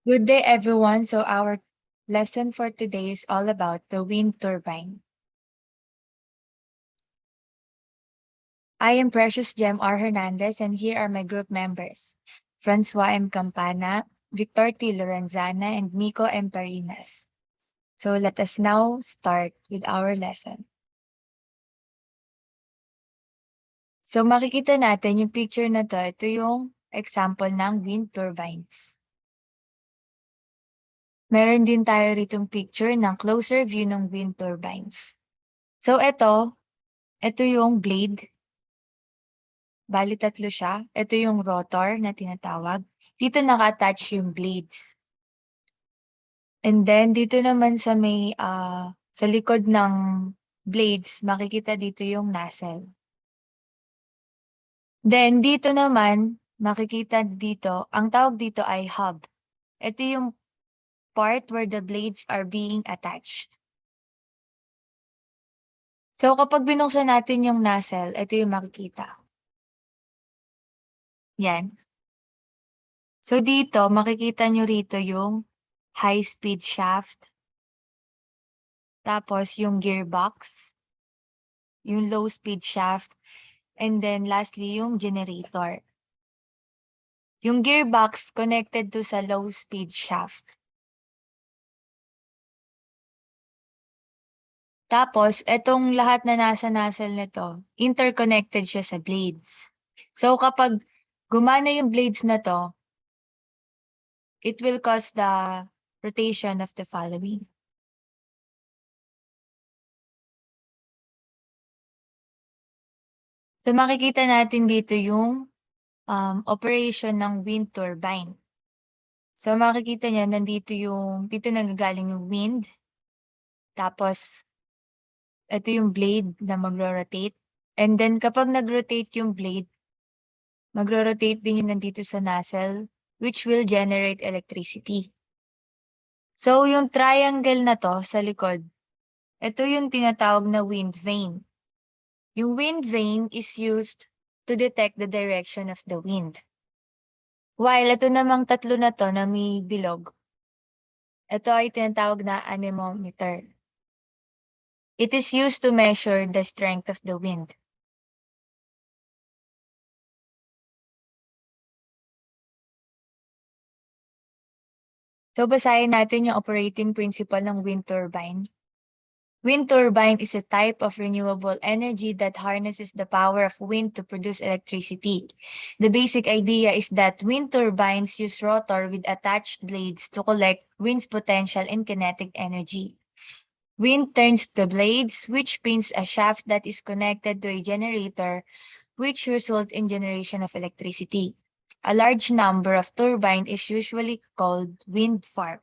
Good day, everyone. So our lesson for today is all about the wind turbine. I am Precious Gem R. Hernandez, and here are my group members, Francois M. Campana, Victor T. Lorenzana, and Miko M. Parinas. So let us now start with our lesson. So makikita natin yung picture na to. Ito yung example ng wind turbines. Meron din tayo ritong picture ng closer view ng wind turbines. So ito yung blade. Bali tatlo siya. Ito yung rotor na tinatawag. Dito naka-attach yung blades. And then dito naman sa sa likod ng blades, makikita dito yung nozzle. Then dito naman, makikita dito, ang tawag dito ay hub. Ito yung part where the blades are being attached. So kapag binuksan natin yung nozzle, ito yung makikita. Yan. So dito, makikita nyo rito yung high-speed shaft. Tapos yung gearbox, yung low-speed shaft, and then lastly yung generator. Yung gearbox connected to sa low-speed shaft. Tapos, etong lahat na nasa nozzle nito, interconnected siya sa blades. So kapag gumana yung blades na to, it will cause the rotation of the following. So makikita natin dito yung operation ng wind turbine. So makikita niyo dito nanggagaling yung wind. Tapos ito yung blade na magro-rotate. And then kapag nag-rotate yung blade, magro-rotate din yun nandito sa nozzle, which will generate electricity. So yung triangle na to sa likod, ito yung tinatawag na wind vane. Yung wind vane is used to detect the direction of the wind. While ito namang tatlo na to na may bilog, ito ay tinatawag na anemometer. It is used to measure the strength of the wind. So basahin natin yung operating principle ng wind turbine. Wind turbine is a type of renewable energy that harnesses the power of wind to produce electricity. The basic idea is that wind turbines use rotor with attached blades to collect wind's potential and kinetic energy. Wind turns the blades, which spins a shaft that is connected to a generator, which result in generation of electricity. A large number of turbine is usually called wind farm.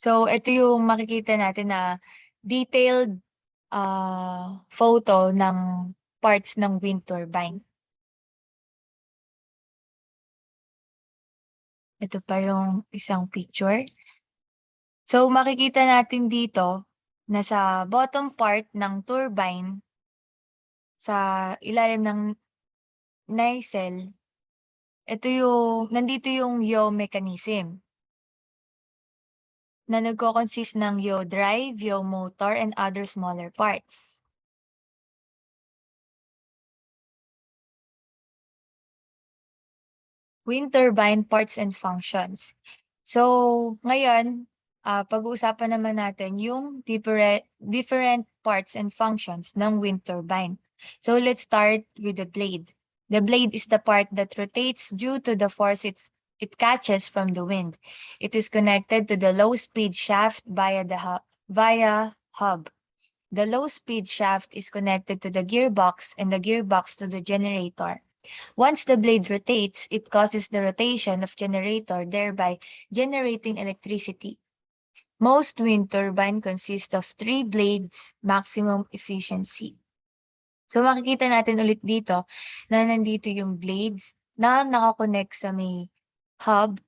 So, ito yung makikita natin na detailed photo ng parts ng wind turbine. Ito pa yung isang picture. So, makikita natin dito na sa bottom part ng turbine, sa ilalim ng nozzle, nandito yung yaw mechanism na nagko-consist ng yaw drive, yaw motor, and other smaller parts. Wind turbine parts and functions. So, ngayon, pag-uusapan naman natin yung different parts and functions ng wind turbine. So, let's start with the blade. The blade is the part that rotates due to the force it catches from the wind. It is connected to the low-speed shaft via hub. The low-speed shaft is connected to the gearbox and the gearbox to the generator. Once the blade rotates, it causes the rotation of generator, thereby generating electricity. Most wind turbine consist of 3 blades maximum efficiency. So makikita natin ulit dito na nandito yung blades na nakakonect sa may hub.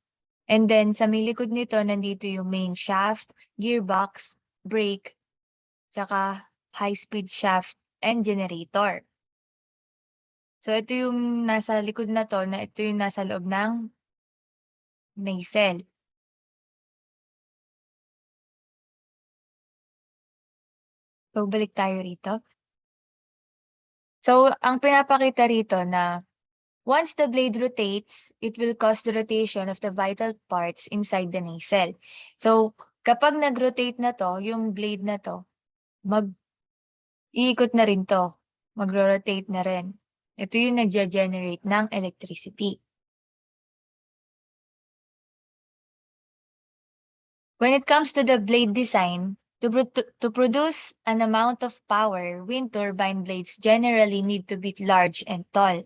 And then sa may likod nito, nandito yung main shaft, gearbox, brake, tsaka high-speed shaft, and generator. So ito yung nasa likod na 'to na ito yung nasa loob ng nacelle. So balik tayo rito. So ang pinapakita rito na once the blade rotates, it will cause the rotation of the vital parts inside the nacelle. So kapag nag-rotate na 'to, yung blade na 'to, iikot na rin 'to, magro-rotate na rin. Ito yung nagge-generate ng electricity. When it comes to the blade design, to produce an amount of power, wind turbine blades generally need to be large and tall.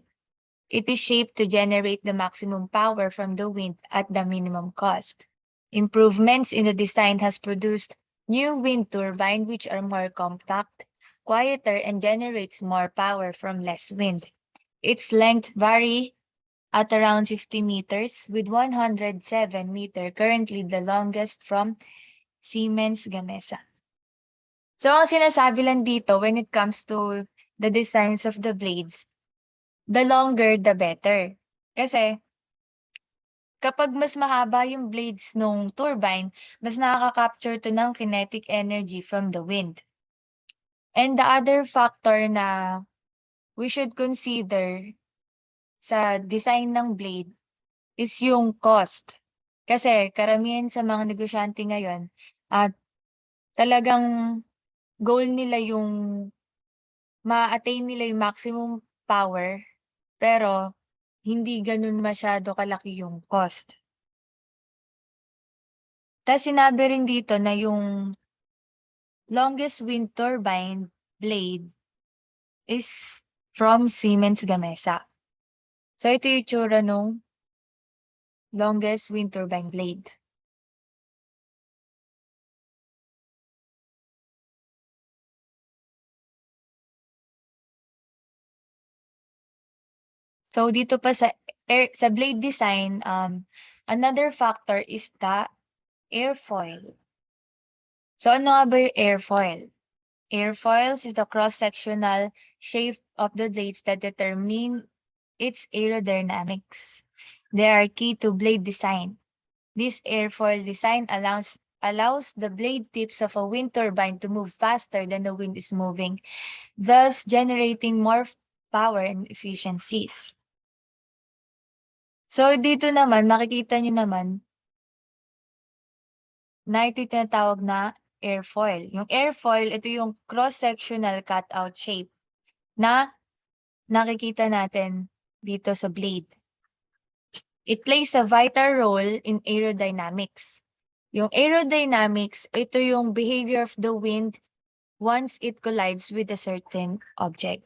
It is shaped to generate the maximum power from the wind at the minimum cost. Improvements in the design has produced new wind turbine which are more compact, quieter, and generates more power from less wind. Its length vary at around 50 meters, with 107 meter currently the longest from Siemens Gamesa. So ang sinasabi lang dito when it comes to the designs of the blades, the longer the better. Kasi kapag mas mahaba yung blades nung turbine, mas nakaka-capture to ng kinetic energy from the wind. And the other factor na we should consider sa design ng blade is yung cost. Kasi karamihan sa mga negosyante ngayon at talagang goal nila yung ma-attain nila yung maximum power, pero hindi gano'n masyado kalaki yung cost. Tas sinabi rin dito na yung longest wind turbine blade is from Siemens Gamesa. So ito yung itsura nung longest wind turbine blade. So dito pa sa blade design, another factor is the airfoil. So ano nga ba yung airfoil? Airfoils is the cross-sectional shape of the blades that determine its aerodynamics. They are key to blade design. This airfoil design allows the blade tips of a wind turbine to move faster than the wind is moving, thus generating more power and efficiencies. So dito naman makikita nyo naman na ito yung tinatawag na airfoil. Yung airfoil, ito yung cross-sectional cutout shape na nakikita natin dito sa blade. It plays a vital role in aerodynamics. Yung aerodynamics, ito yung behavior of the wind once it collides with a certain object.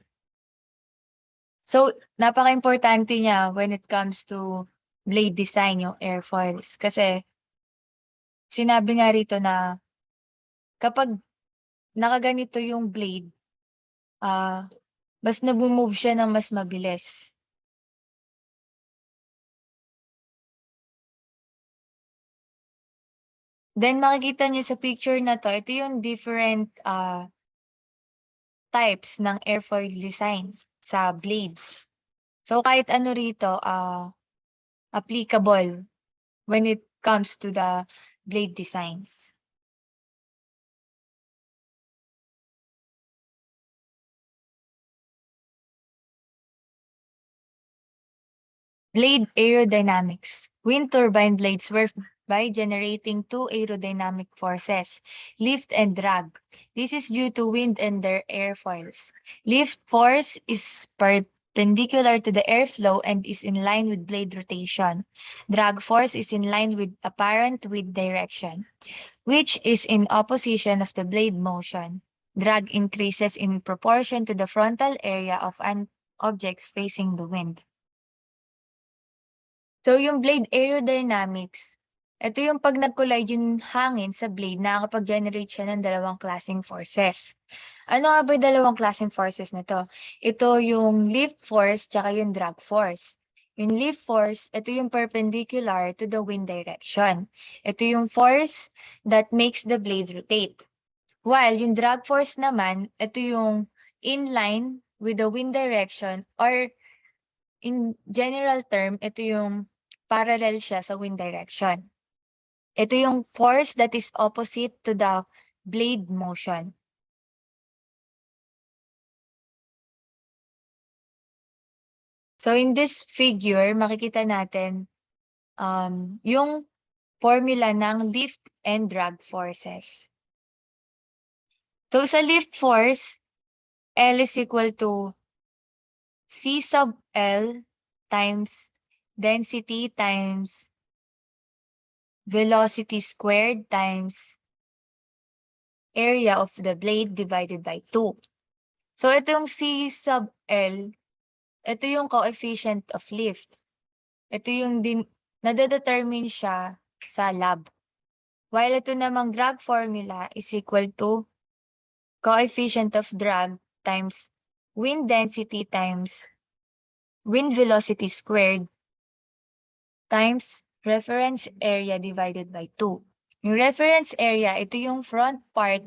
So, napaka-importante niya when it comes to blade design, yung airfoils. Kasi, sinabi nga rito na kapag nakaganito yung blade, mas nag-move siya ng mas mabilis. Then makikita niyo sa picture na 'to, ito yung different, types ng airfoil design sa blades. So kahit ano rito, applicable when it comes to the blade designs. Blade aerodynamics. Wind turbine blades work by generating two aerodynamic forces, lift and drag. This is due to wind and their airfoils. Lift force is perpendicular to the airflow and is in line with blade rotation. Drag force is in line with apparent wind direction, which is in opposition of the blade motion. Drag increases in proportion to the frontal area of an object facing the wind. So yung blade aerodynamics, ito yung 'pag nag-collide yung hangin sa blade, nakakapag-generate siya ng dalawang klaseng forces. Ano nga ba yung dalawang klaseng forces na 'to? Ito yung lift force tsaka yung drag force. Yung lift force, ito yung perpendicular to the wind direction. Ito yung force that makes the blade rotate. While yung drag force naman, ito yung in line with the wind direction or in general term, ito yung parallel siya sa wind direction. Ito yung force that is opposite to the blade motion. So in this figure, makikita natin yung formula ng lift and drag forces. So sa lift force, L is equal to C sub L times density times velocity squared times area of the blade divided by 2. So itong C sub L, ito yung coefficient of lift. Ito yung nade-determine siya sa lab. While ito namang drag formula is equal to coefficient of drag times wind density times wind velocity squared times reference area divided by 2. Yung reference area, ito yung front part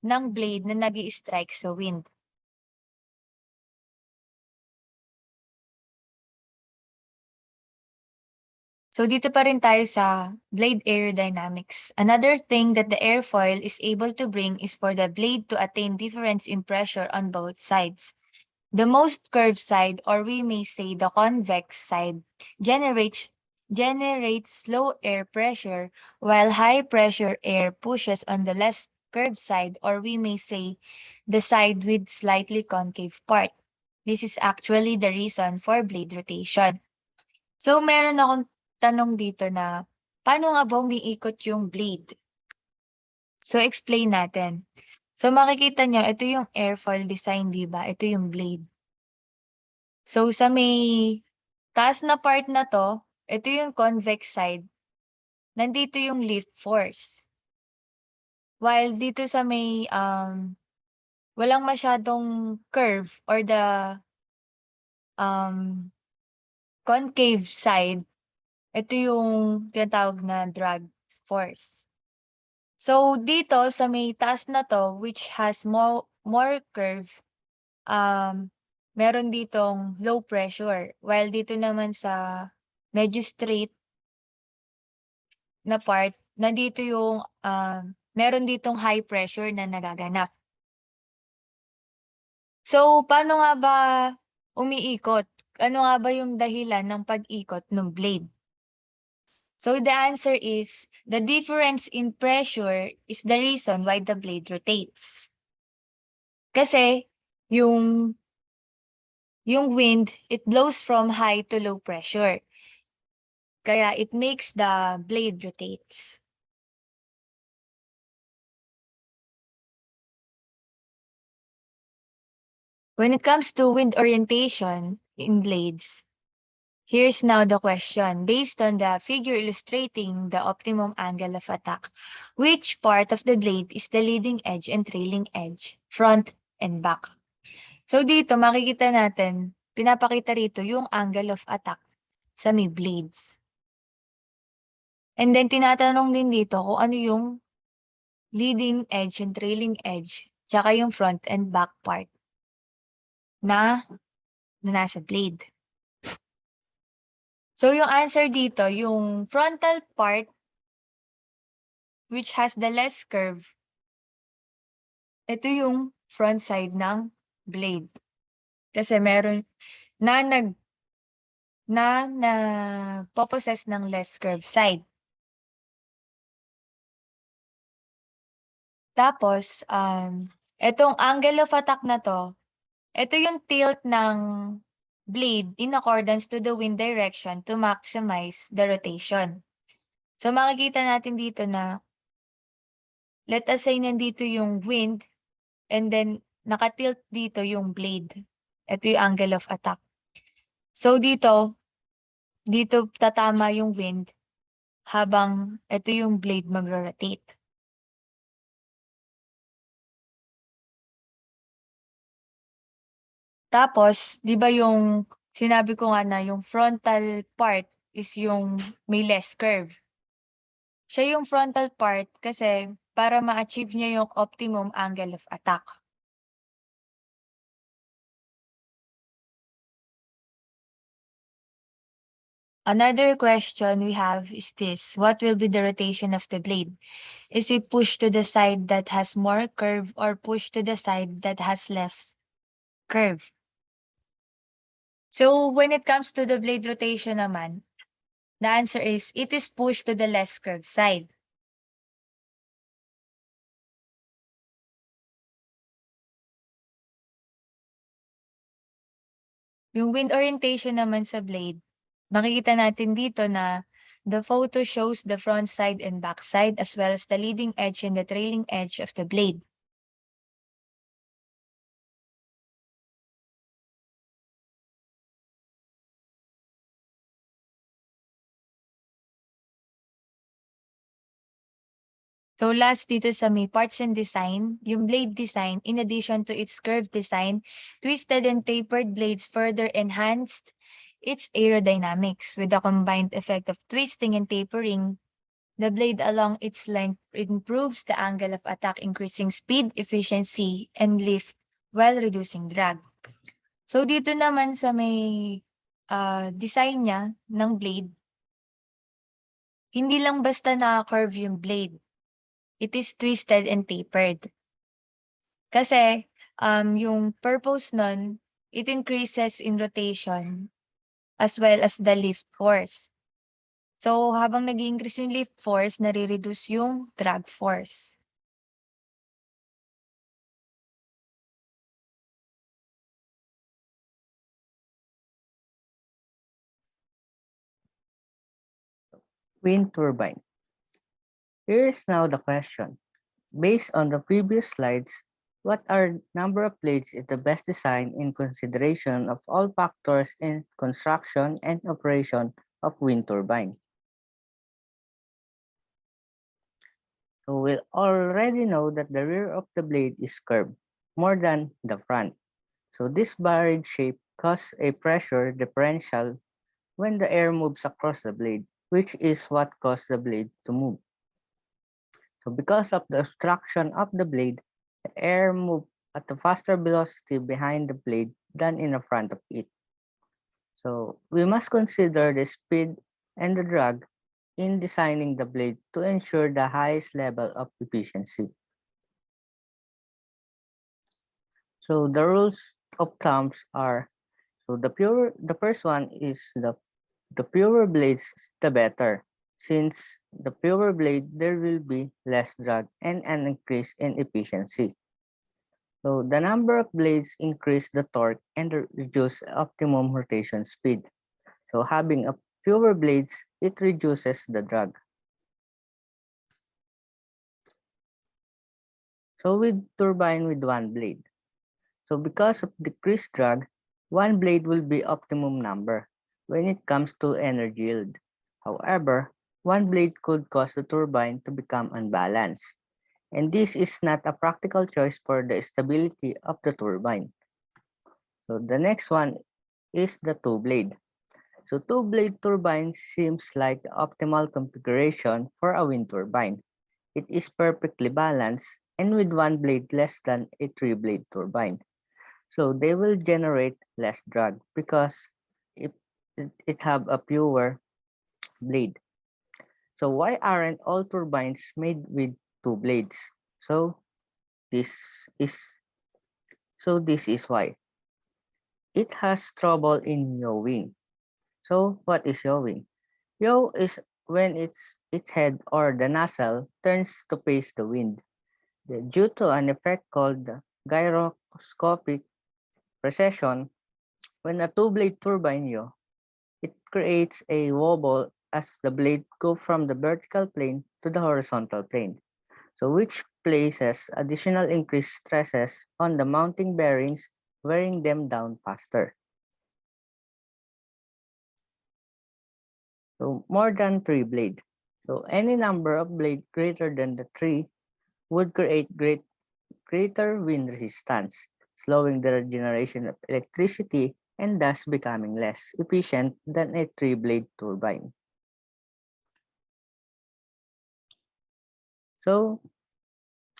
ng blade na nag-i-strike sa wind. So dito pa rin tayo sa blade aerodynamics. Another thing that the airfoil is able to bring is for the blade to attain difference in pressure on both sides. The most curved side, or we may say the convex side, generates low air pressure, while high pressure air pushes on the less curved side, or we may say the side with slightly concave part. This is actually the reason for blade rotation. So meron akong tanong dito na, paano nga ba umiikot yung blade? So explain natin. So makikita nyo, ito yung airfoil design, di ba? Ito yung blade. So sa may taas na part na to, ito yung convex side. Nandito yung lift force. While dito sa may walang masyadong curve or the concave side, ito yung tinatawag na drag force. So dito sa may taas na to, which has more curve, meron ditong low pressure. While dito naman sa medyo straight na part, nandito yung meron ditong high pressure na nagaganap. So paano nga ba umiikot? Ano nga ba yung dahilan ng pag-ikot ng blade? So the answer is the difference in pressure is the reason why the blade rotates. Kasi yung wind, it blows from high to low pressure. Kaya it makes the blade rotates. When it comes to wind orientation in blades, here's now the question. Based on the figure illustrating the optimum angle of attack, which part of the blade is the leading edge and trailing edge, front and back? So dito makikita natin, pinapakita rito yung angle of attack sa may blades. And then tinatanong din dito kung ano yung leading edge and trailing edge, tsaka yung front and back part na nasa blade. So yung answer dito, yung frontal part which has the less curve, ito yung front side ng blade. Kasi meron na nagpo-possess ng less curve side. Tapos, etong angle of attack na to, ito yung tilt ng blade in accordance to the wind direction to maximize the rotation. So makikita natin dito na, let us say nandito yung wind and then nakatilt dito yung blade. Ito yung angle of attack. So dito tatama yung wind habang ito yung blade magro-rotate. Tapos, di ba yung sinabi ko nga na yung frontal part is yung may less curve. Siya yung frontal part kasi para ma-achieve niya yung optimum angle of attack. Another question we have is this: what will be the rotation of the blade? Is it pushed to the side that has more curve or pushed to the side that has less curve? So when it comes to the blade rotation naman, the answer is it is pushed to the less curved side. Yung wind orientation naman sa blade, makikita natin dito na the photo shows the front side and back side as well as the leading edge and the trailing edge of the blade. So last dito sa may parts and design, yung blade design, in addition to its curved design, twisted and tapered blades further enhanced its aerodynamics with the combined effect of twisting and tapering. The blade along its length improves the angle of attack, increasing speed, efficiency, and lift while reducing drag. So dito naman sa may design niya ng blade, hindi lang basta naka-curve yung blade. It is twisted and tapered. Kasi yung purpose nun, it increases in rotation as well as the lift force. So habang nag-i-increase yung lift force, nare-reduce yung drag force. Wind turbine. Here is now the question. Based on the previous slides, what are number of blades is the best design in consideration of all factors in construction and operation of wind turbine? So we already know that the rear of the blade is curved more than the front. So this varied shape causes a pressure differential when the air moves across the blade, which is what causes the blade to move. So because of the obstruction of the blade, the air moves at a faster velocity behind the blade than in the front of it. So we must consider the speed and the drag in designing the blade to ensure the highest level of efficiency. So the rules of thumbs are, the first one is the purer blades the better. Since the purer blade there will be less drag and an increase in efficiency. So the number of blades increase the torque and reduce optimum rotation speed. So having a fewer blades, it reduces the drag. So with turbine with one blade. So because of decreased drag, one blade will be optimum number when it comes to energy yield. However, one blade could cause the turbine to become unbalanced, and this is not a practical choice for the stability of the turbine. So the next one is the two blade. So two blade turbine seems like the optimal configuration for a wind turbine. It is perfectly balanced and with one blade less than a three blade turbine. So they will generate less drag because it have a fewer blade. So why aren't all turbines made with two blades? So this is this is why. It has trouble in yawing. So what is yawing? Yaw is when its head or the nozzle turns to face the wind. Due to an effect called the gyroscopic precession, when a two-blade turbine yaw, it creates a wobble as the blade go from the vertical plane to the horizontal plane, so which places additional increased stresses on the mounting bearings, wearing them down faster. So more than three blade. So any number of blade greater than the three would create greater wind resistance, slowing the generation of electricity and thus becoming less efficient than a three-blade turbine. So,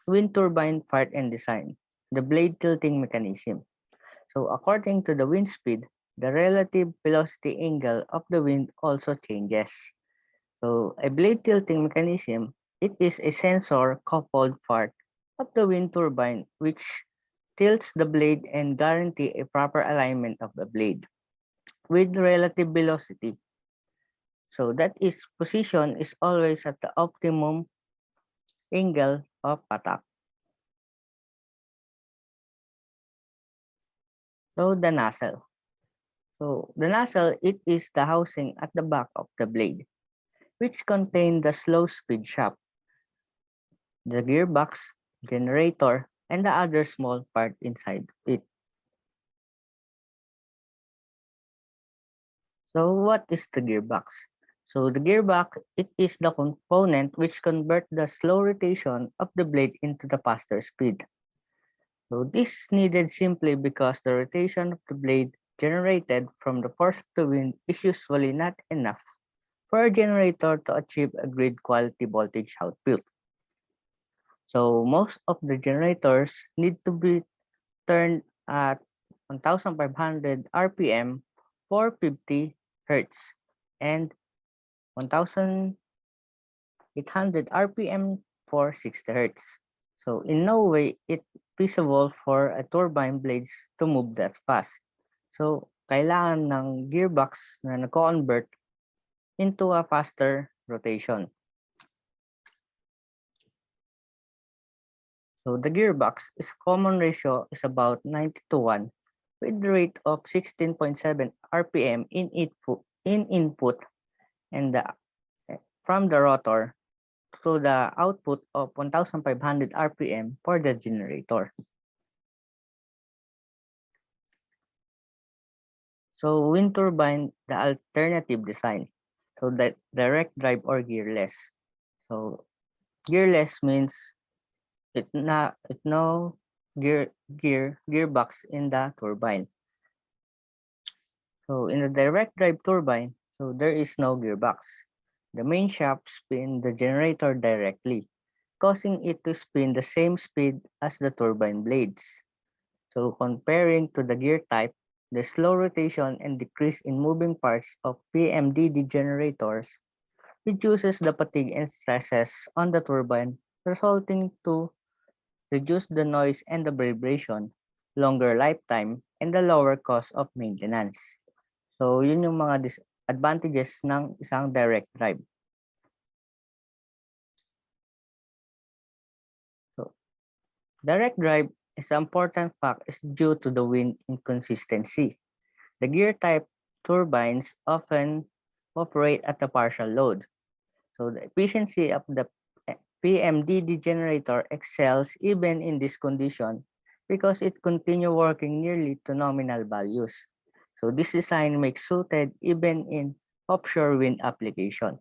wind turbine part and design. The blade tilting mechanism. So, according to the wind speed, the relative velocity angle of the wind also changes. So a blade tilting mechanism, it is a sensor coupled part of the wind turbine which tilts the blade and guarantee a proper alignment of the blade with relative velocity. So that is position is always at the optimum angle of attack. So the nozzle. So the nozzle, it is the housing at the back of the blade, which contain the slow speed shaft, the gearbox, generator, and the other small part inside it. So what is the gearbox? So the gearbox, it is the component which convert the slow rotation of the blade into the faster speed. So this needed simply because the rotation of the blade generated from the force of the wind is usually not enough for a generator to achieve a grid quality voltage output. So most of the generators need to be turned at 1500 RPM for 50 Hz and 1800 RPM for 60 Hz. So in no way it feasible for a turbine blades to move that fast. So kailangan ng gearbox na nag-convert into a faster rotation. So the gearbox is common ratio is about 90 to 1 with the rate of 16.7 RPM in input and from the rotor to the output of 1500 RPM for the generator. So wind turbine, the alternative design. So that direct drive or gearless. So gearless means it no gearbox in the turbine. So in the direct drive turbine, so there is no gearbox. The main shaft spins the generator directly, causing it to spin the same speed as the turbine blades. So comparing to the gear type, the slow rotation and decrease in moving parts of PMDD generators reduces the fatigue and stresses on the turbine, resulting to reduce the noise and the vibration, longer lifetime, and the lower cost of maintenance. So yun yung mga disadvantages ng isang direct drive. So direct drive is an important fact is due to the wind inconsistency. The gear type turbines often operate at a partial load. So the efficiency of the PMDD generator excels even in this condition because it continue working nearly to nominal values. So this design makes suited even in offshore wind application.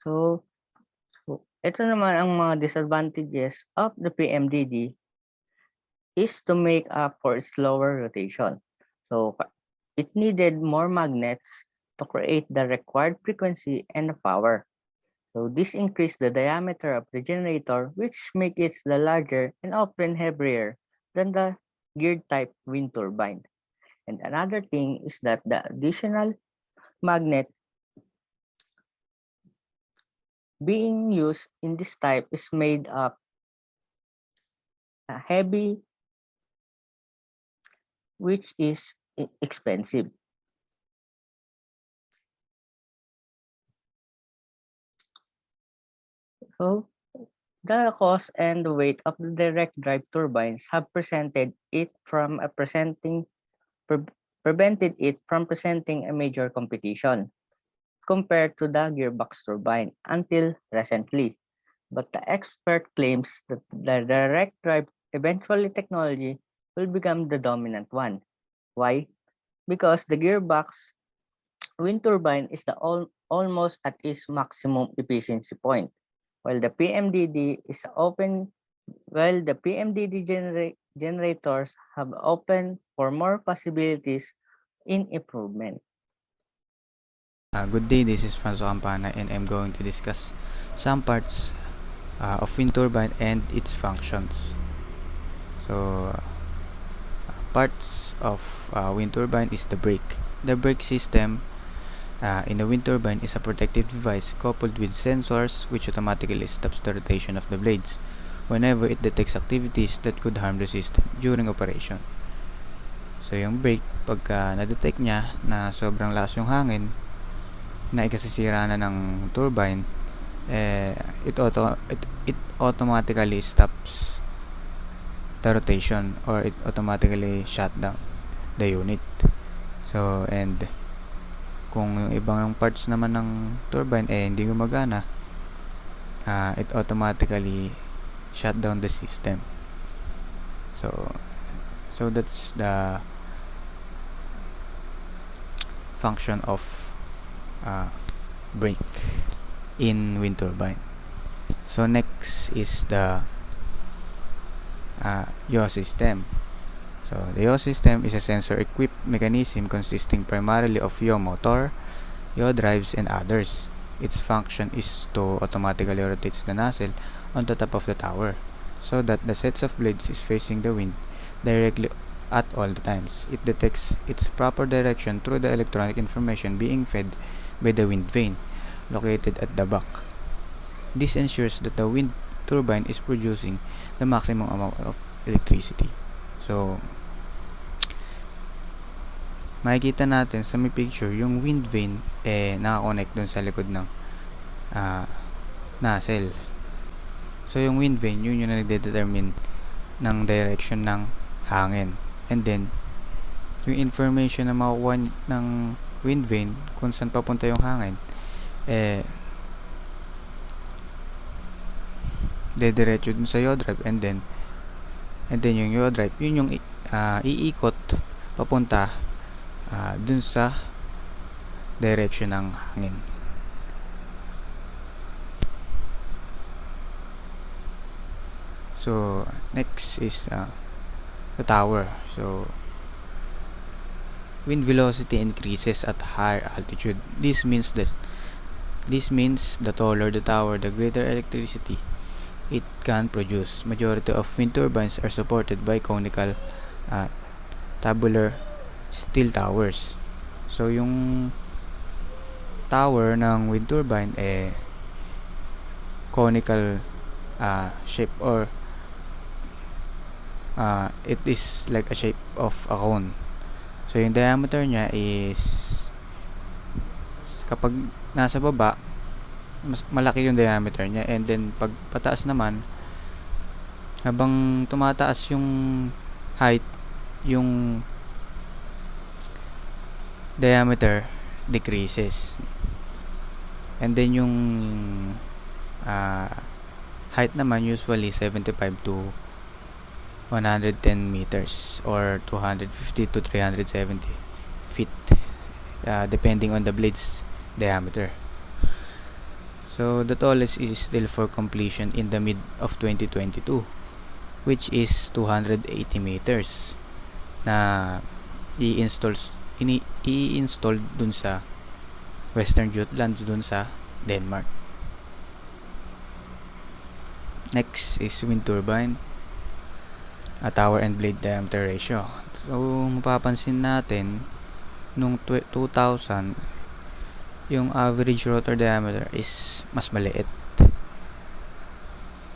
So, ito naman ang mga disadvantages of the PMDD is to make up for its lower rotation. So it needed more magnets to create the required frequency and power. So this increased the diameter of the generator, which makes it the larger and often heavier than the geared type wind turbine. And another thing is that the additional magnet being used in this type is made up heavy, which is expensive. So the cost and the weight of the direct drive turbines have prevented it from presenting a major competition compared to the gearbox turbine until recently. But the expert claims that the direct drive eventually technology will become the dominant one. Why? Because the gearbox wind turbine is almost at its maximum efficiency point, while the PMDD is open while the PMDD generators have opened for more possibilities in improvement. Good day, this is Francois Campana and I'm going to discuss some parts of wind turbine and its functions. So, parts of wind turbine is the brake. The brake system in a wind turbine is a protective device coupled with sensors which automatically stops the rotation of the blades whenever it detects activities that could harm the system during operation. So yung brake, pagka na-detect niya na sobrang lakas yung hangin na ikasisira na ng turbine, it automatically stops the rotation, or it automatically shut down the unit. So, and kung yung ibang parts naman ng turbine hindi gumagana, it automatically shut down the system. So that's the function of brake in wind turbine. So next is the yaw system. So the yaw system is a sensor-equipped mechanism consisting primarily of yaw motor, yaw drives, and others. Its function is to automatically rotate the nozzle on the top of the tower so that the sets of blades is facing the wind directly at all the times. It detects its proper direction through the electronic information being fed by the wind vane located at the back. This ensures that the wind turbine is producing the maximum amount of electricity. So, makikita natin sa may picture yung wind vane nakakonect dun sa likod ng nozzle. So, yung wind vane, yun yung nagdedetermine ng direction ng hangin. And then, yung information na makukuha ng wind vane kung saan papunta yung hangin, dediretso dun sa yaw drive, and then yung yaw drive, yun yung iikot papunta dun sa direction ng hangin. So next is the tower. So wind velocity increases at higher altitude. This means the taller the tower, the greater electricity it can produce. Majority of wind turbines are supported by conical tabular steel towers. So yung tower ng wind turbine conical shape, or it is like a shape of a cone. So yung diameter niya is, kapag nasa baba, mas malaki yung diameter niya, and then pag pataas naman, habang tumataas yung height, yung diameter decreases, and then yung height naman usually 75 to 110 meters or 250 to 370 feet, depending on the blade's diameter. So the tallest is still for completion in the mid of 2022, which is 280 meters na i-install dun sa Western Jutland, dun sa Denmark. Next is wind turbine, a tower and blade diameter ratio. So mapapansin natin nung 2000, yung average rotor diameter is mas maliit,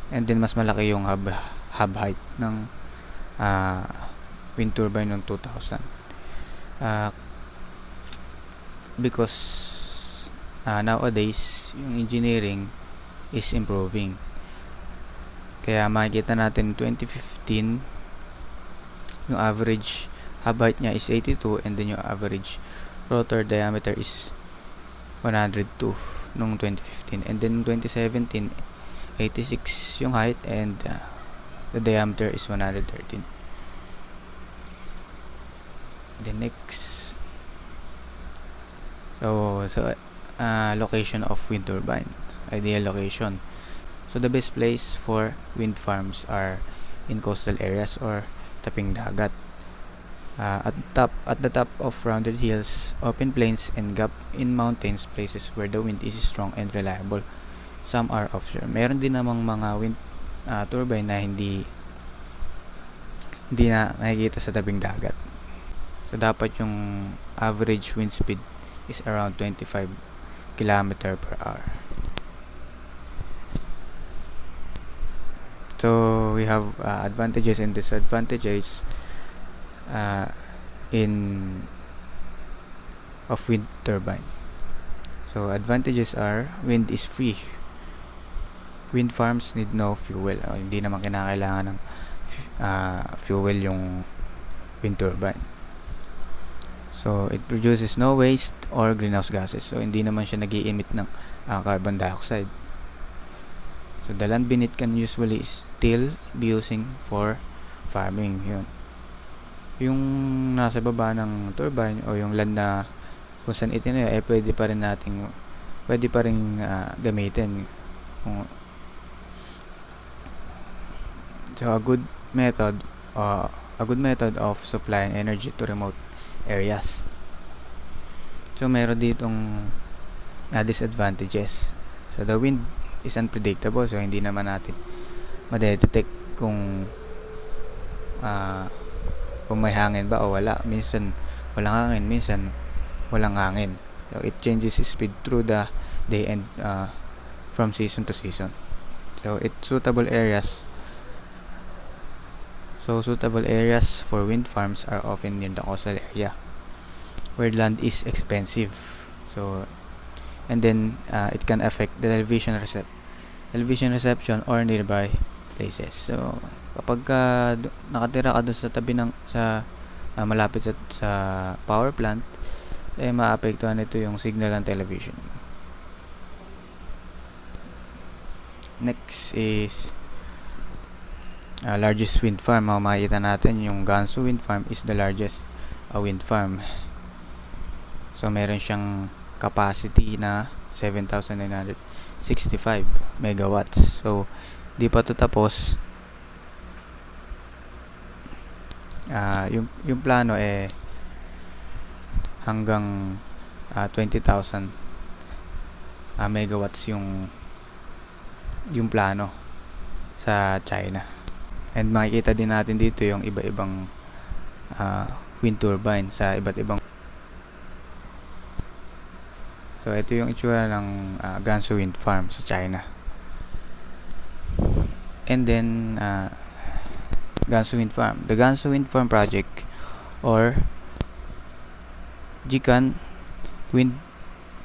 and then mas malaki yung hub height ng wind turbine noong 2000, because nowadays yung engineering is improving. Kaya makikita natin 2015 yung average hub height niya is 82, and then yung average rotor diameter is 102 nung 2015, and then 2017 86 yung height, and the diameter is 113. The next, so location of wind turbine, ideal location. So the best place for wind farms are in coastal areas or taping dagat, at the top of rounded hills, open plains, and gap in mountains, places where the wind is strong and reliable. Some are offshore. Meron din namang mga wind turbine na hindi hindi na nakikita sa tabing dagat. So dapat yung average wind speed is around 25 km per hour. So we have advantages and disadvantages in of wind turbine. So advantages are wind is free. Wind farms need no fuel. Hindi naman kinakailangan ng fuel yung wind turbine. So it produces no waste or greenhouse gases. So hindi naman siya nag-i-emit ng carbon dioxide. So the land beneath can usually still be using for farming. Yun. Yung nasa baba ng turbine o yung land na kung saan itinayo pwede pa rin gamitin. So a good method of supplying energy to remote areas. So meron ditong disadvantages. So the wind is unpredictable, so hindi naman natin ma-detect kung may hangin ba o wala. Minsan walang hangin, minsan walang hangin. So it changes speed through the day and from season to season. So suitable areas for wind farms are often near the coastal area where land is expensive. So and then it can affect the television reception or nearby places. So kapag nakatira ka doon sa tabi ng malapit sa power plant, maapektuhan nito yung signal ng television. Next is largest wind farm. Makikita natin yung Gansu wind farm is the largest wind farm. So meron siyang capacity na 7,965 megawatts. So di pa to tapos. Yung plano hanggang 20,000 megawatts yung plano sa China. And makikita din natin dito yung iba-ibang wind turbine sa iba't ibang. So ito yung itsura ng Gansu wind farm sa China. And then Gansu wind farm. The Gansu wind farm project or Jikan wind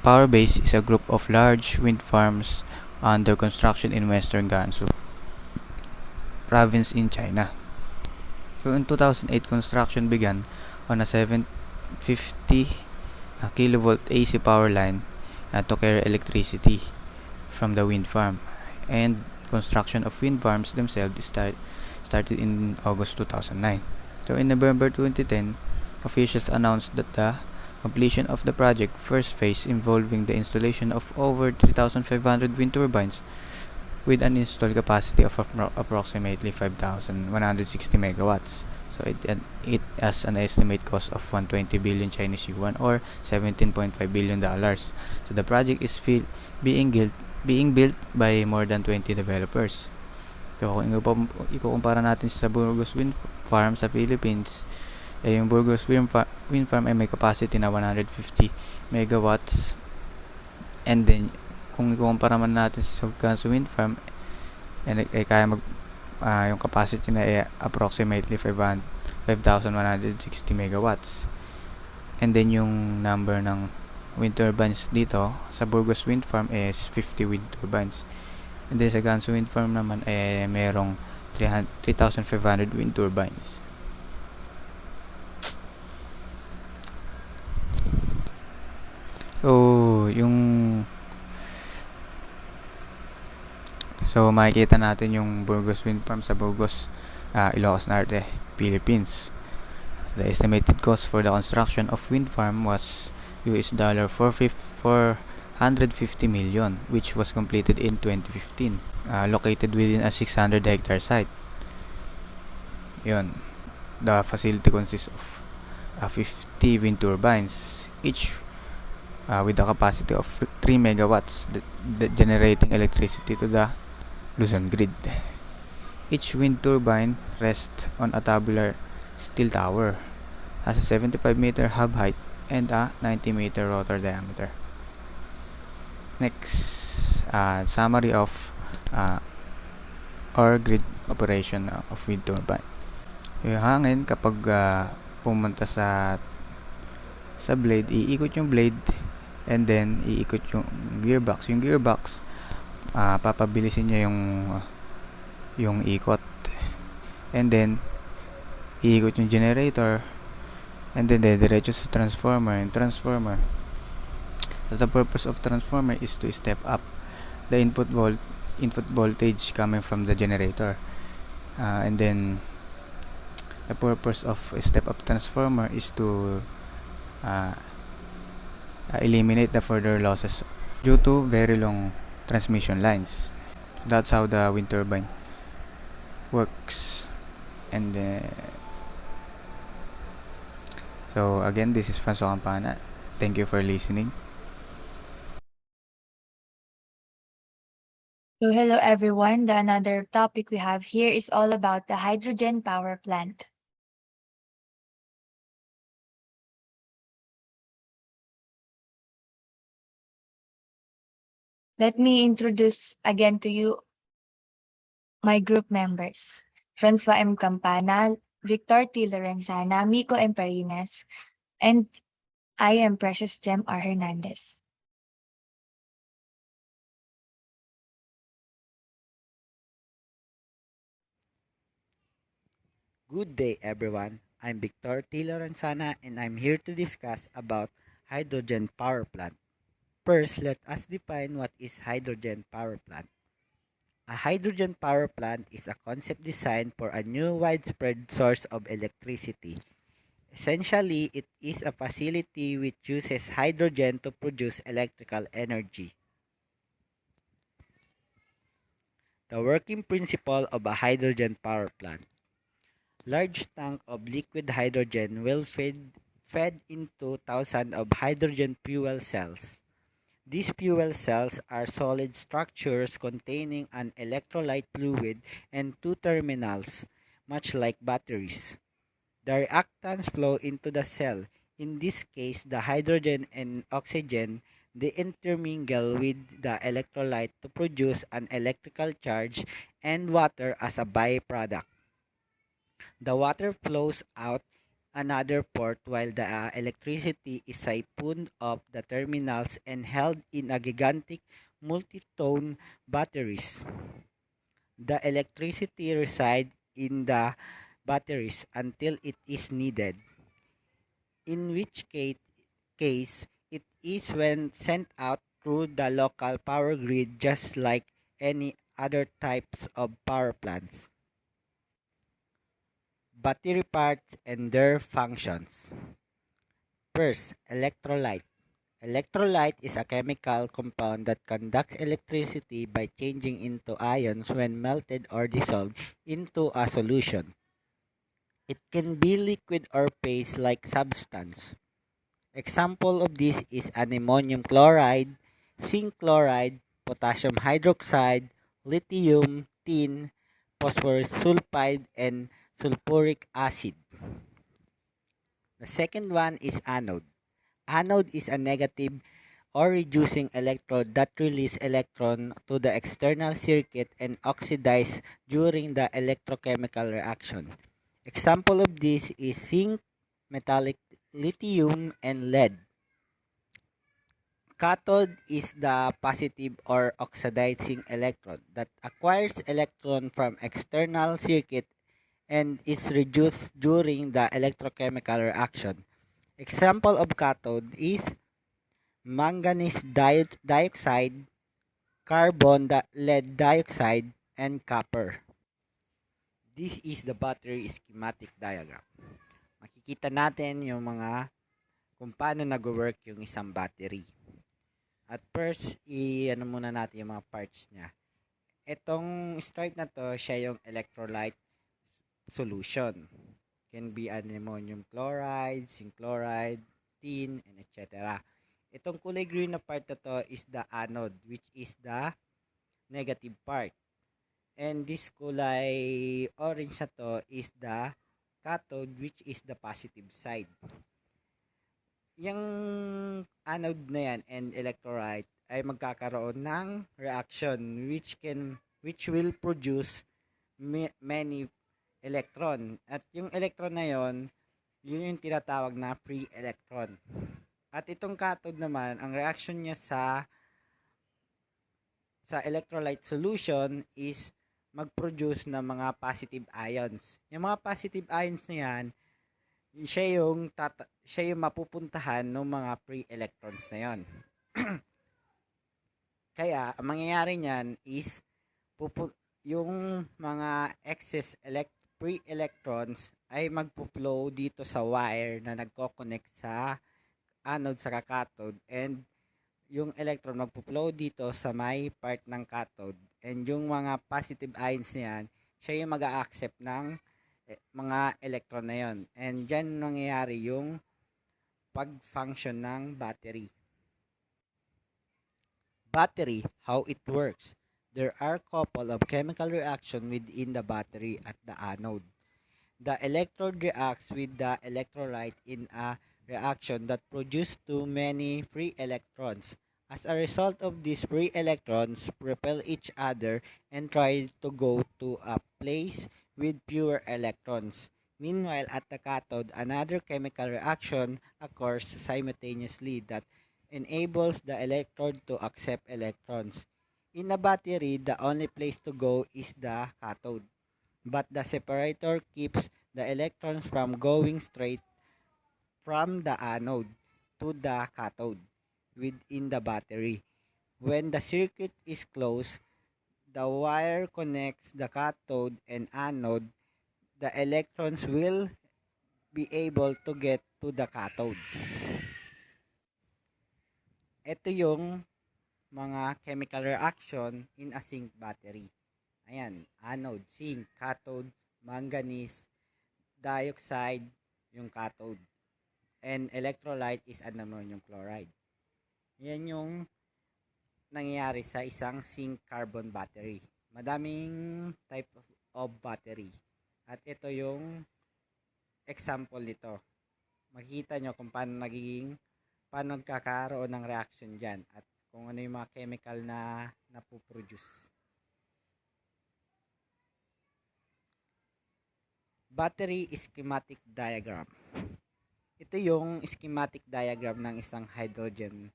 power base is a group of large wind farms under construction in western Gansu province in China. So in 2008, construction began on a 750 kilovolt AC power line to carry electricity from the wind farm, and construction of wind farms themselves started in August 2009. So in November 2010, officials announced that the completion of the project first phase involving the installation of over 3,500 wind turbines with an installed capacity of approximately 5,160 megawatts. So it has an estimate cost of 120 billion Chinese yuan or $17.5 billion. So the project is being built by more than 20 developers. So kung ikukumpara natin sa Burgos Wind Farm sa Philippines, yung Burgos Wind Farm ay may capacity na 150 megawatts. And then kung ikukumpara man natin sa Gansu Wind Farm, kaya yung capacity na approximately 5,160 megawatts. And then yung number ng wind turbines dito sa Burgos Wind Farm is 50 wind turbines. And then sa Gansu Wind Farm naman merong 3,500 wind turbines. So makikita natin yung Burgos Wind Farm sa Burgos, Ilocos Norte, Philippines. So the estimated cost for the construction of wind farm was $450 million, which was completed in 2015, located within a 600 hectare site. Yun. The facility consists of 50 wind turbines, each with a capacity of 3 megawatts, generating electricity to the Luzon grid. Each wind turbine rests on a tabular steel tower, has a 75-meter hub height and a 90-meter rotor diameter. Next, summary of or grid operation of wind turbine. Yung hangin kapag pumunta sa blade, iikot yung blade and then iikot yung gearbox. Yung gearbox, papabilisin niya yung ikot. And then iikot yung generator and then diretso sa transformer. Yung transformer, the purpose of transformer is to step up the input voltage coming from the generator. And then the purpose of a step up transformer is to eliminate the further losses due to very long transmission lines. That's how the wind turbine works. And so again, this is Francois Campana. Thank you for listening. So hello everyone. The another topic we have here is all about the hydrogen power plant. Let me introduce again to you my group members. Francois M. Campana, Victor T. Lorenzana, Miko M. Parinas, and I am Precious Gem R. Hernandez. Good day everyone. I'm Victor T. Lorenzana and I'm here to discuss about hydrogen power plant. First, let us define what is hydrogen power plant. A hydrogen power plant is a concept designed for a new widespread source of electricity. Essentially, it is a facility which uses hydrogen to produce electrical energy. The working principle of a hydrogen power plant. Large tank of liquid hydrogen will fed into thousands of hydrogen fuel cells. These fuel cells are solid structures containing an electrolyte fluid and two terminals, much like batteries. The reactants flow into the cell. In this case, the hydrogen and oxygen, they intermingle with the electrolyte to produce an electrical charge and water as a byproduct. The water flows out another port while the electricity is siphoned off the terminals and held in a gigantic multi-tone batteries. The electricity resides in the batteries until it is needed, in which case it is when sent out through the local power grid just like any other types of power plants. Battery parts and their functions. First, electrolyte. Electrolyte is a chemical compound that conducts electricity by changing into ions when melted or dissolved into a solution. It can be liquid or paste-like substance. Example of this is an ammonium chloride, zinc chloride, potassium hydroxide, lithium, tin, phosphorus sulfide, and sulfuric acid. The second one is anode. Anode is a negative or reducing electrode that release electron to the external circuit and oxidize during the electrochemical reaction. Example of this is zinc, metallic lithium, and lead. Cathode is the positive or oxidizing electrode that acquires electron from external circuit and is reduced during the electrochemical reaction. Example of cathode is manganese dioxide, lead dioxide, and copper. This is the battery schematic diagram. Makikita natin yung mga kung paano nag-work yung isang battery. At first, ano muna natin yung mga parts niya. Itong stripe na to, siya yung electrolyte solution. Can be an ammonium chloride, zinc chloride, tin, and etc. Itong kulay green na part na to is the anode, which is the negative part. And this kulay orange na to is the cathode, which is the positive side. Yung anode na yan and electrolyte ay magkakaroon ng reaction which will produce many electron. At yung electron na yon, yun yung tinatawag na free electron. At itong cathode naman, ang reaction niya sa electrolyte solution is mag-produce ng mga positive ions. Yung mga positive ions na yan, siya yung mapupuntahan ng mga free electrons na yon. Kaya, ang mangyayari niyan is yung mga excess free electrons ay magpo-flow dito sa wire na nagko-connect sa anode sa cathode, and yung electron magpo-flow dito sa may part ng cathode, and yung mga positive ions niyan, siya yung mag-a-accept ng mga electron na yon, and dyan nangyayari yung pag-function ng battery. Battery, how it works. There are couple of chemical reaction within the battery at the anode. The electrode reacts with the electrolyte in a reaction that produces too many free electrons. As a result of these free electrons repel each other and try to go to a place with fewer electrons. Meanwhile, at the cathode, another chemical reaction occurs simultaneously that enables the electrode to accept electrons. In a battery, the only place to go is the cathode, but the separator keeps the electrons from going straight from the anode to the cathode within the battery. When the circuit is closed, the wire connects the cathode and anode. The electrons will be able to get to the cathode. Ito yung mga chemical reaction in a zinc battery. Ayan, anode, zinc, cathode, manganese, dioxide, yung cathode. And electrolyte is ammonium chloride. Yan yung nangyayari sa isang zinc carbon battery. Madaming type of battery. At ito yung example nito. Makikita nyo kung paano nagkakaroon ng reaction dyan at kung ano yung mga chemical na napoproduce. Battery schematic diagram. Ito yung schematic diagram ng isang hydrogen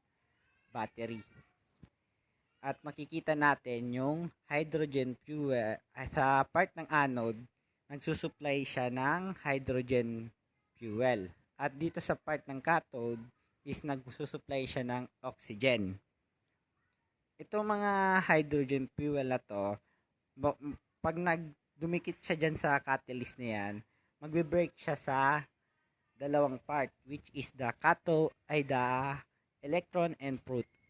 battery. At makikita natin yung hydrogen fuel sa part ng anode, nagsusupply siya ng hydrogen fuel. At dito sa part ng cathode is nagsusupply siya ng oxygen. Itong mga hydrogen fuel na to, pag dumikit siya dyan sa catalyst na yan, magbe-break siya sa dalawang part, which is the the electron and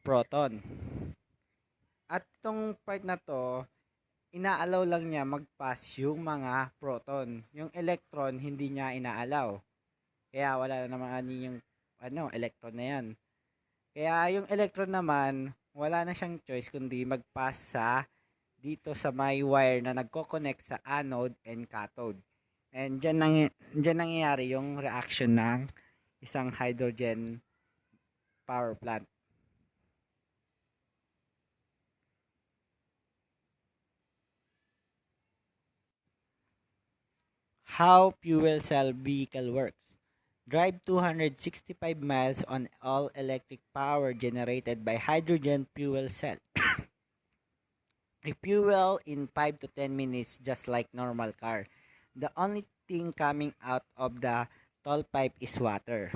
proton. At itong part na to, inaalaw lang niya mag-pass yung mga proton. Yung electron, hindi niya inaalaw. Kaya wala na naman yung electron na yan. Kaya yung electron naman, wala na siyang choice kundi mag-pass dito sa may wire na nagko-connect sa anode and cathode. And dyan nangyayari yung reaction ng isang hydrogen power plant. How fuel cell vehicle works. Drive 265 miles on all electric power generated by hydrogen fuel cell. Refuel in 5 to 10 minutes just like normal car. The only thing coming out of the toll pipe is water.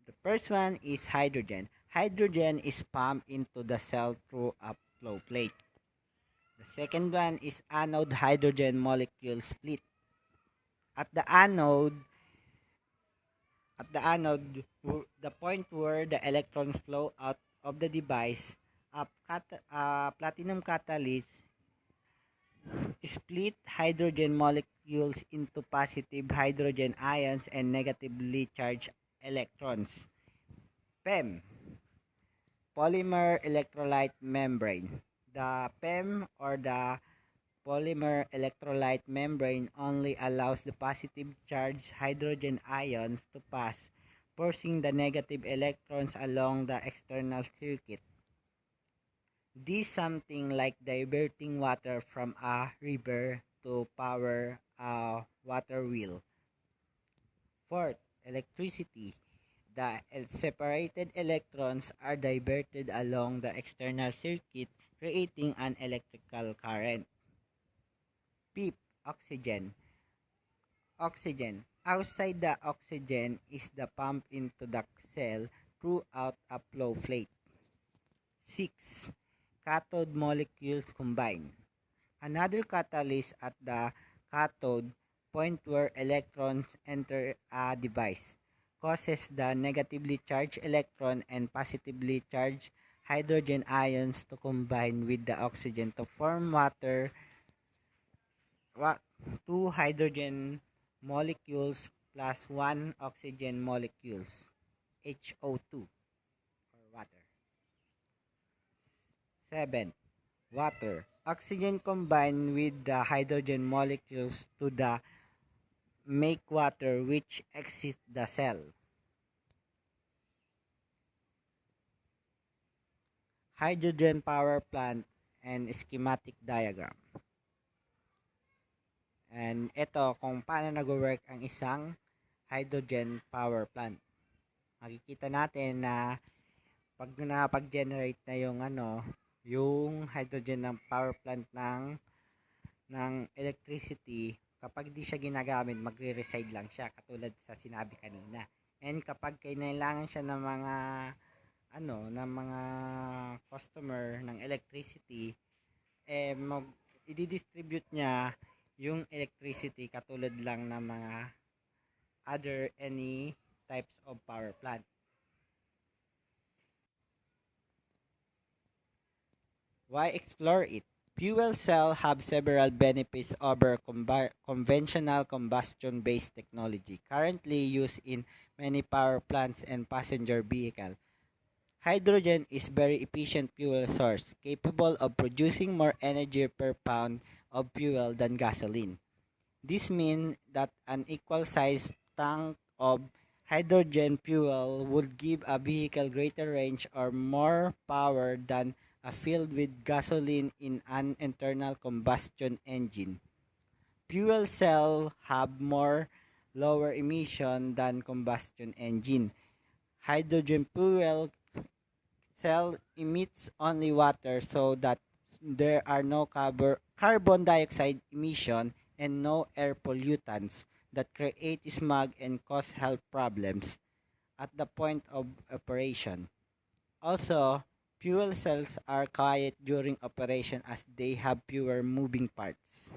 The first one is hydrogen. Hydrogen is pumped into the cell through a flow plate. The second one is anode hydrogen molecule split. At the anode, the point where the electrons flow out of the device, a platinum catalyst split hydrogen molecules into positive hydrogen ions and negatively charged electrons. PEM, polymer electrolyte membrane. The PEM or the polymer electrolyte membrane only allows the positive charged hydrogen ions to pass, forcing the negative electrons along the external circuit. This something like diverting water from a river to power a water wheel. Fourth, electricity. The separated electrons are diverted along the external circuit, creating an electrical current. Fifth, oxygen. Oxygen. Outside the oxygen is the pump into the cell throughout a flow plate. 6. Cathode molecules combine. Another catalyst at the cathode point where electrons enter a device causes the negatively charged electron and positively charged hydrogen ions to combine with the oxygen to form water. Two hydrogen molecules plus one oxygen molecules, HO2 or water. 7. Water. Oxygen combine with the hydrogen molecules to the make water which exits the cell. Hydrogen power plant and schematic diagram. And ito kung paano nag-work ang isang hydrogen power plant. Makikita natin na pag napag-generate na yung hydrogen ng power plant ng electricity, kapag di siya ginagamit, magre-reside lang siya katulad sa sinabi kanina. And kapag kailangan siya ng ng mga customer ng electricity, i-distribute niya yung electricity katulad lang ng mga other any types of power plant. Why explore it? Fuel cell have several benefits over conventional combustion-based technology currently used in many power plants and passenger vehicles. Hydrogen is very efficient fuel source, capable of producing more energy per pound of fuel than gasoline. This means that an equal-sized tank of hydrogen fuel would give a vehicle greater range or more power than a filled with gasoline in an internal combustion engine. Fuel cell have more lower emission than combustion engine. Hydrogen fuel cell emits only water so that there are no carbon dioxide emission and no air pollutants that create smog and cause health problems at the point of operation. Also, fuel cells are quiet during operation as they have fewer moving parts.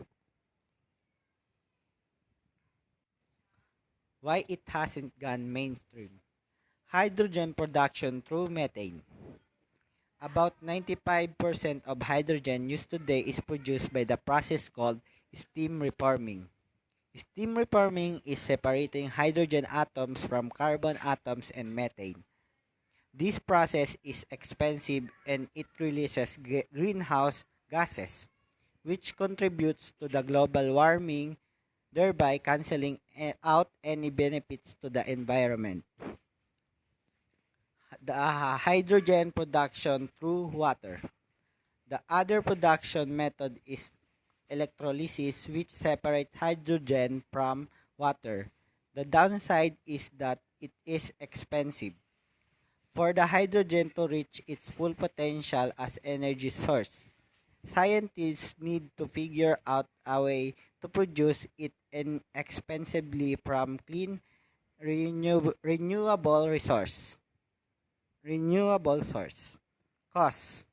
Why it hasn't gone mainstream? Hydrogen production through methane. About 95% of hydrogen used today is produced by the process called steam reforming. Steam reforming is separating hydrogen atoms from carbon atoms and methane. This process is expensive and it releases greenhouse gases, which contributes to the global warming, thereby canceling out any benefits to the environment. The hydrogen production through water. The other production method is electrolysis, which separates hydrogen from water. The downside is that it is expensive. For the hydrogen to reach its full potential as energy source, scientists need to figure out a way to produce it inexpensively from clean renewable source. Cost.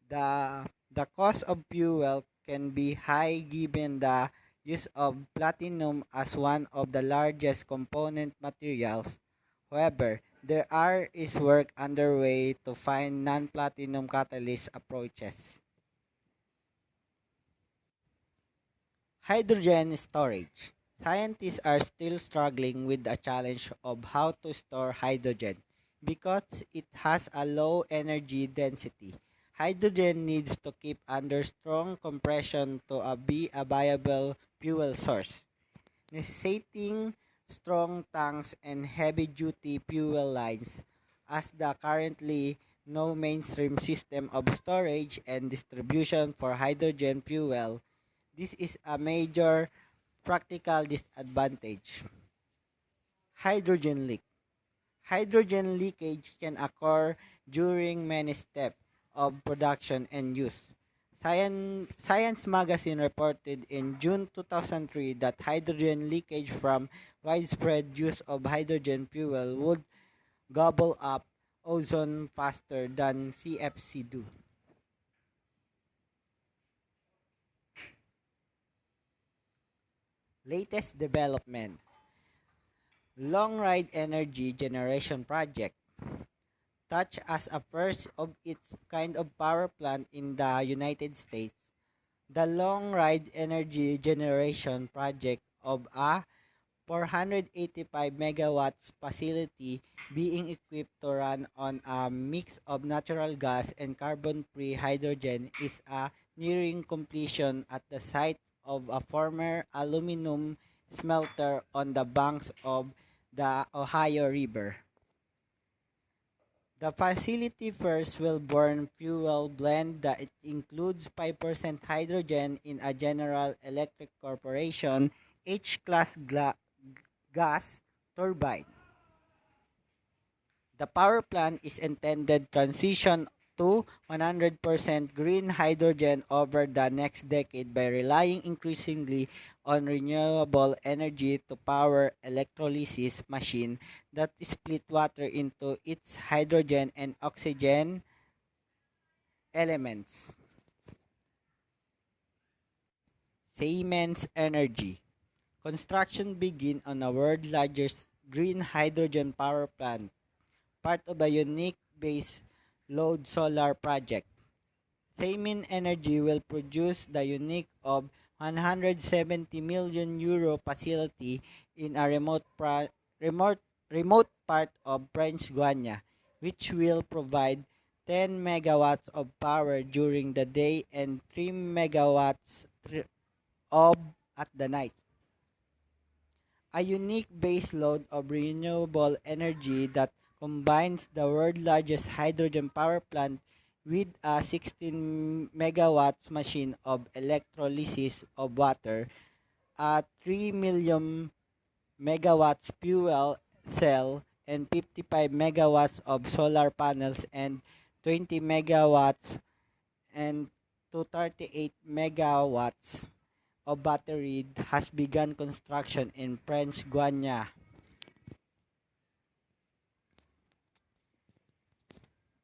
The cost of fuel can be high given the use of platinum as one of the largest component materials. However, there is work underway to find non-platinum catalyst approaches. Hydrogen storage. Scientists are still struggling with the challenge of how to store hydrogen because it has a low energy density. hydrogen needs to keep under strong compression to be a viable fuel source, necessitating strong tanks and heavy-duty fuel lines as the currently no mainstream system of storage and distribution for hydrogen fuel. This is a major practical disadvantage. Hydrogen leak. Hydrogen leakage can occur during many steps of production and use. Science magazine reported in June 2003 that hydrogen leakage from widespread use of hydrogen fuel would gobble up ozone faster than CFC do. Latest development. Long Ride Energy Generation Project. Touch as a first of its kind of power plant in the United States, the Long Ride Energy Generation Project of a 485 megawatts facility being equipped to run on a mix of natural gas and carbon-free hydrogen is nearing completion at the site of a former aluminum smelter on the banks of the Ohio River. The facility first will burn fuel blend that it includes 5% hydrogen in a General Electric Corporation H-class gas turbine. The power plant is intended transition to 100% green hydrogen over the next decade by relying increasingly on renewable energy to power electrolysis machine that split water into its hydrogen and oxygen elements. Siemens Energy. Construction begin on a world largest green hydrogen power plant, part of a unique base load solar project. Siemens Energy will produce the unique of 170 million euro facility in a remote remote part of French Guiana, which will provide 10 megawatts of power during the day and 3 megawatts of at the night. A unique base load of renewable energy that combines the world's largest hydrogen power plant with a 16 megawatts machine of electrolysis of water, a 3 million megawatts fuel cell, and 55 megawatts of solar panels and 20 megawatts and to 38 megawatts of battery has begun construction in French Guiana.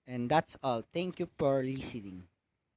And that's all. Thank you for listening.